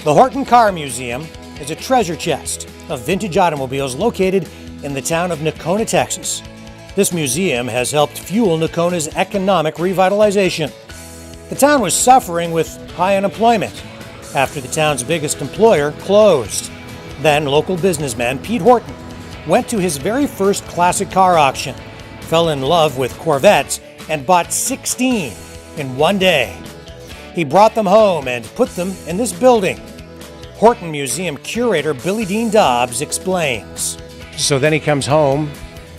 The Horton Car Museum is a treasure chest of vintage automobiles located in the town of Nocona, Texas. This museum has helped fuel Nocona's economic revitalization. The town was suffering with high unemployment after the town's biggest employer closed. Then local businessman Pete Horton went to his very first classic car auction, fell in love with Corvettes, and bought 16 in one day. He brought them home and put them in this building. Horton Museum curator Billy Dean Dobbs explains. So then he comes home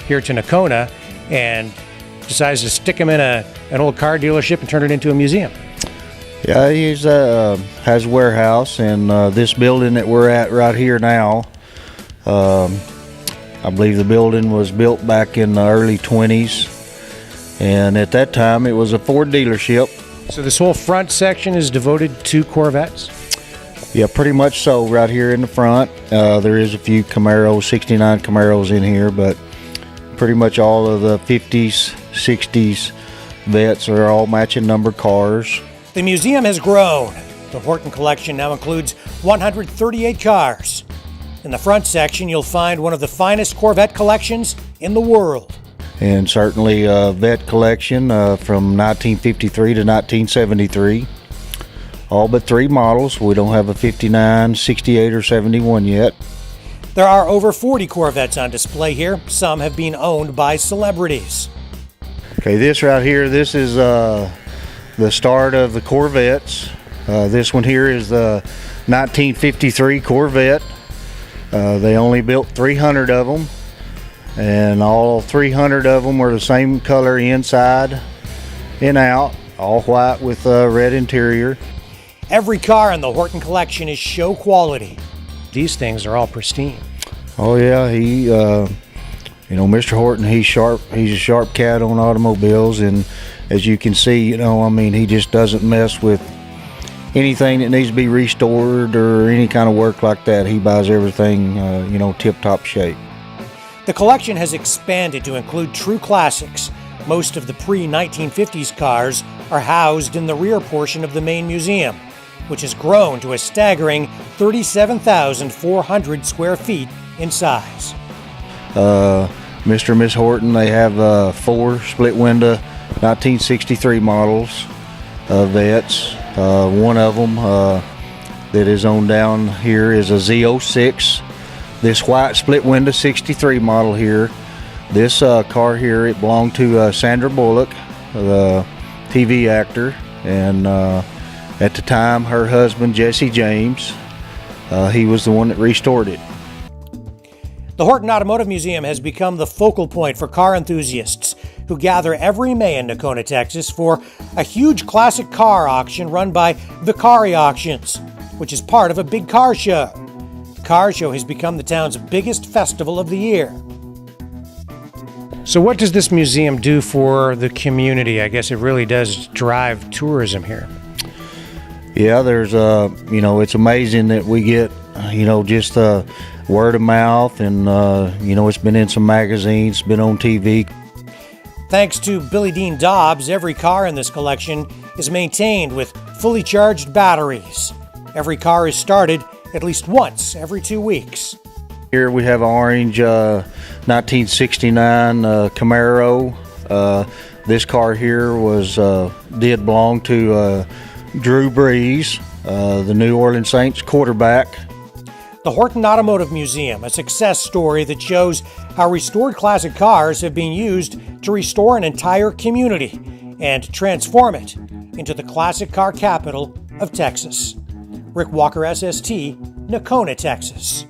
here to Nocona and decides to stick him in an old car dealership and turn it into a museum. Yeah, he has a warehouse, and this building that we're at right here now, I believe the building was built back in the early 20s, and at that time it was a Ford dealership. So this whole front section is devoted to Corvettes? Yeah, pretty much so. Right here in the front, there is a few Camaros, 69 Camaros in here, but pretty much all of the 50s, 60s Vets are all matching number cars. The museum has grown. The Horton collection now includes 138 cars. In the front section, you'll find one of the finest Corvette collections in the world. And certainly a Vet collection from 1953 to 1973. All but 3 models. We don't have a 59, 68, or 71 yet. There are over 40 Corvettes on display here. Some have been owned by celebrities. Okay, this right here, this is the start of the Corvettes. This one here is the 1953 Corvette. They only built 300 of them, and all 300 of them were the same color inside and out, all white with a red interior. Every car in the Horton collection is show quality. These things are all pristine. Oh yeah, he, Mr. Horton, he's sharp. He's a sharp cat on automobiles, and as you can see, he just doesn't mess with anything that needs to be restored or any kind of work like that. He buys everything, tip-top shape. The collection has expanded to include true classics. Most of the pre-1950s cars are housed in the rear portion of the main museum, which has grown to a staggering 37,400 square feet in size. Mr. and Miss Horton, they have 4 split-window 1963 models of Vets. One of them that is on down here is a Z06. This white split-window 63 model here. This car here, it belonged to Sandra Bullock, the TV actor, and at the time, her husband, Jesse James, he was the one that restored it. The Horton Automotive Museum has become the focal point for car enthusiasts who gather every May in Nocona, Texas for a huge classic car auction run by Vicari Auctions, which is part of a big car show. The car show has become the town's biggest festival of the year. So what does this museum do for the community? I guess it really does drive tourism here. Yeah, there's it's amazing that we get, just word of mouth, and it's been in some magazines, been on TV. Thanks to Billy Dean Dobbs, every car in this collection is maintained with fully charged batteries. Every car is started at least once every 2 weeks. Here we have an orange 1969 Camaro. This car here did belong to Drew Brees, the New Orleans Saints quarterback. The Horton Automotive Museum, a success story that shows how restored classic cars have been used to restore an entire community and transform it into the classic car capital of Texas. Rick Walker, SST, Nocona, Texas.